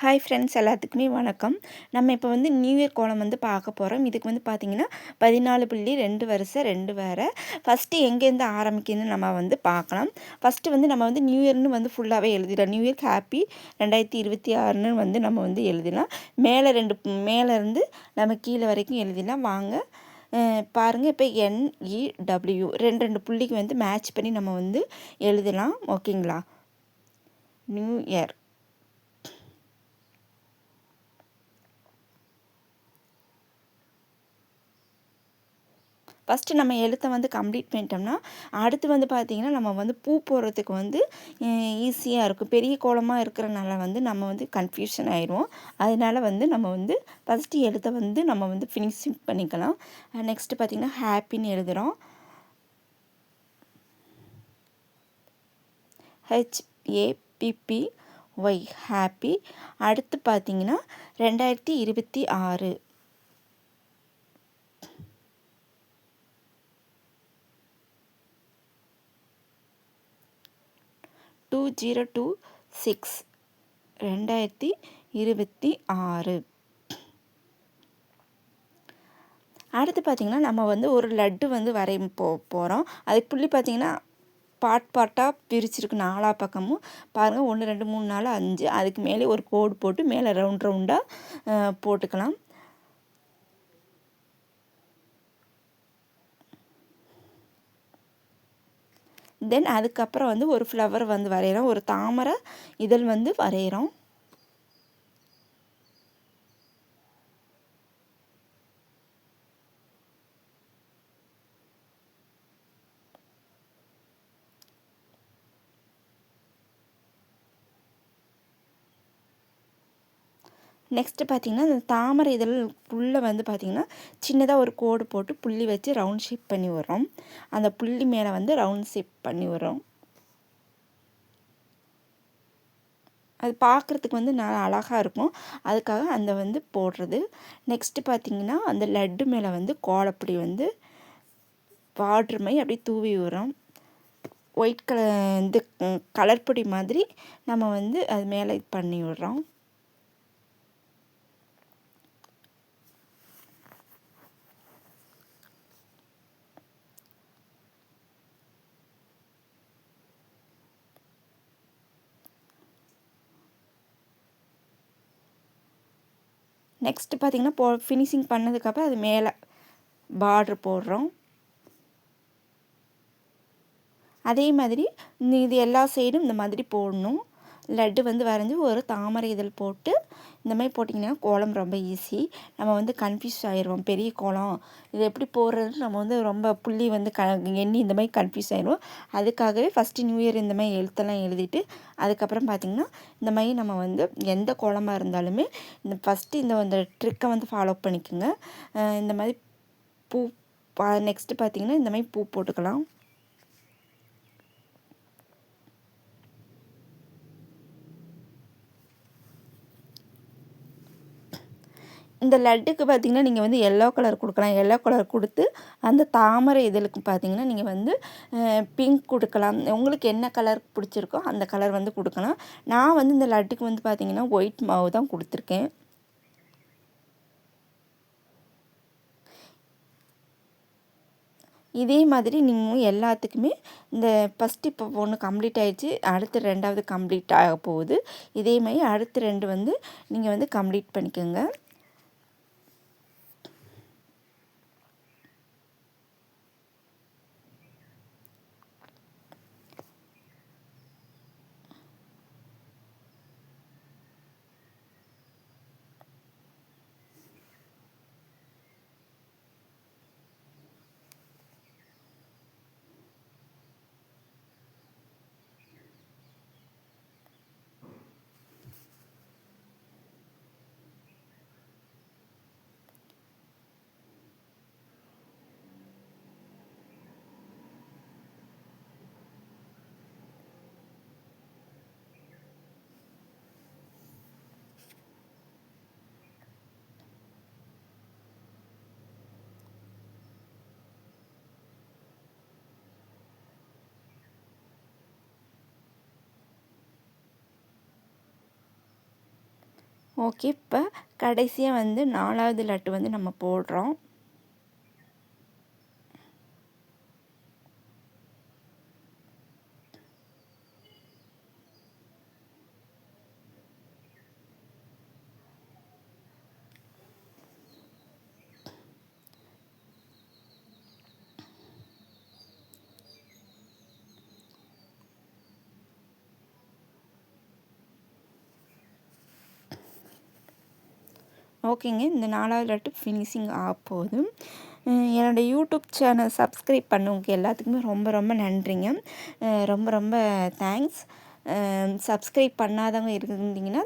Hi friends, எல்லாத்துக்குமே வணக்கம். நம்ம இப்போ வந்து நியூ இயர் கோலம் வந்து பார்க்க போகிறோம். இதுக்கு வந்து பார்த்திங்கன்னா 14.2 வரிசை 2 வேறு. ஃபஸ்ட்டு எங்கேருந்து ஆரம்பிக்குதுன்னு நம்ம வந்து பார்க்கலாம். ஃபஸ்ட்டு வந்து நம்ம வந்து நியூ இயர்னு வந்து ஃபுல்லாகவே எழுதிடலாம். நியூ இயர்க்கு ஹாப்பி 2026ன்னு வந்து நம்ம வந்து எழுதிடலாம். மேலேருந்து நம்ம கீழே வரைக்கும் எழுதிடலாம். வாங்க பாருங்கள். இப்போ NEW ரெண்டு புள்ளிக்கு வந்து மேட்ச் பண்ணி நம்ம வந்து எழுதலாம். ஓகேங்களா? New year. ஃபஸ்ட்டு நம்ம எழுத்தை வந்து கம்ப்ளீட் பண்ணிட்டோம்னா அடுத்து வந்து பார்த்திங்கன்னா நம்ம வந்து பூ போடுறதுக்கு வந்து ஈஸியாக இருக்கும். பெரிய கோலமாக இருக்கிறனால வந்து நம்ம வந்து கன்ஃபியூஷன் ஆயிடுவோம். அதனால் வந்து நம்ம வந்து ஃபஸ்ட்டு எழுத்தை வந்து நம்ம வந்து ஃபினிஷிங் பண்ணிக்கலாம். நெக்ஸ்ட்டு பார்த்திங்கன்னா ஹாப்பின்னு எழுதுகிறோம். HAPPY happy. அடுத்து பார்த்திங்கன்னா 2026 2026 2026. அடுத்து பார்த்திங்கன்னா நம்ம வந்து ஒரு லட்டு வந்து வரைய போகிறோம். அதுக்கு புள்ளி பார்த்திங்கன்னா பார்ட்டாக பிரிச்சிருக்கு 4 பக்கமும். பாருங்கள், 1 2 3 4 5. அதுக்கு மேலே ஒரு கோடு போட்டு மேலே ரவுண்டாக போட்டுக்கலாம். தென் அதுக்கப்புறம் வந்து ஒரு ஃப்ளவர் வந்து வரைகிறோம். ஒரு தாமரை இதழ் வந்து வரைகிறோம். நெக்ஸ்ட்டு பார்த்திங்கன்னா இந்த தாமரை இதழ் புல்லை வந்து பார்த்திங்கன்னா சின்னதாக ஒரு கோடு போட்டு புள்ளி வச்சு ரவுண்ட் ஷேப் பண்ணி விடுறோம். அந்த புள்ளி மேலே வந்து ரவுண்ட் ஷேப் பண்ணி விடுறோம். அது பார்க்குறதுக்கு வந்து நல்லா அழகாக இருக்கும். அதுக்காக அந்த வந்து போடுறது. நெக்ஸ்ட்டு பார்த்திங்கன்னா அந்த லட்டு மேலே வந்து கோலப்பொடி வந்து பார்ட்ரு மாதிரி அப்படியே தூவி விடுறோம். ஒயிட் கலர் இந்த கலர் பொடி மாதிரி நம்ம வந்து அது மேலே இது பண்ணி விடுறோம். நெக்ஸ்ட்டு பார்த்திங்கன்னா ஃபினிஷிங் பண்ணதுக்கப்புறம் அது மேலே பார்ட்ரு போடுறோம். அதே மாதிரி இது எல்லா சைடும் இந்த மாதிரி போடணும். லட்டு வந்து வரைஞ்சி ஒரு தாமரை இதழ் போட்டு இந்த மாதிரி போட்டிங்கன்னா கோலம் ரொம்ப ஈஸி. நம்ம வந்து கன்ஃபியூஸ் ஆகிடுவோம். பெரிய கோலம் இது எப்படி போடுறதுன்னு நம்ம வந்து ரொம்ப புள்ளி வந்து எண்ணி இந்த மாதிரி கன்ஃபியூஸ் ஆகிடுவோம். அதுக்காகவே ஃபஸ்ட்டு நியூ இயர் இந்த மாதிரி எழுத்தெல்லாம் எழுதிட்டு அதுக்கப்புறம் பார்த்திங்கன்னா இந்த மாதிரி நம்ம வந்து எந்த கோலமாக இருந்தாலுமே இந்த ஃபஸ்ட்டு இந்த ட்ரிக்கை வந்து ஃபாலோ பண்ணிக்கோங்க. இந்த மாதிரி பூ நெக்ஸ்ட்டு பார்த்திங்கன்னா இந்த மாதிரி பூ போட்டுக்கலாம். இந்த லட்டுக்கு பார்த்திங்கன்னா நீங்கள் வந்து எல்லோ கலர் கொடுக்கலாம். எல்லோ கலர் கொடுத்து அந்த தாமரை இதழுக்கு பார்த்திங்கன்னா நீங்கள் வந்து பிங்க் கொடுக்கலாம். உங்களுக்கு என்ன கலர் பிடிச்சிருக்கோ அந்த கலர் வந்து கொடுக்கலாம். நான் வந்து இந்த லட்டுக்கு வந்து பார்த்திங்கன்னா ஒயிட் மாவு தான் கொடுத்துருக்கேன். இதே மாதிரி நீங்கள் எல்லாத்துக்குமே இந்த ஃபஸ்ட்டு இப்போ ஒன்று கம்ப்ளீட் ஆகிடுச்சு, அடுத்து 2வது கம்ப்ளீட் ஆக போகுது. இதே மாதிரி அடுத்து 2 வந்து நீங்கள் வந்து கம்ப்ளீட் பண்ணிக்கோங்க. ஓகே, இப்போ கடைசியாக வந்து 4வது லட்டு வந்து நம்ம போடுறோம். ஓகேங்க, இந்த 4வது லட்டு ஃபினிஷிங் ஆகப்போகுது. என்னோடய யூடியூப் சேனல் சப்ஸ்கிரைப் பண்ணவங்க எல்லாத்துக்குமே ரொம்ப ரொம்ப நன்றிங்க. ரொம்ப ரொம்ப தேங்க்ஸ். சப்ஸ்கிரைப் பண்ணாதவங்க இருந்தீங்கன்னா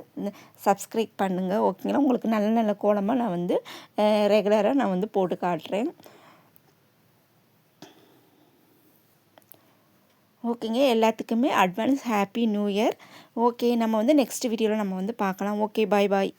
சப்ஸ்கிரைப் பண்ணுங்கள். ஓகேங்களா, உங்களுக்கு நல்ல நல்ல கோலமாக நான் வந்து ரெகுலராக நான் வந்து போட்டு காட்டுறேன். ஓகேங்க, எல்லாத்துக்குமே advance happy new year. Okay, நம்ம வந்து நெக்ஸ்ட் வீடியோவில் நம்ம வந்து பார்க்கலாம். ஓகே, பாய் பாய்.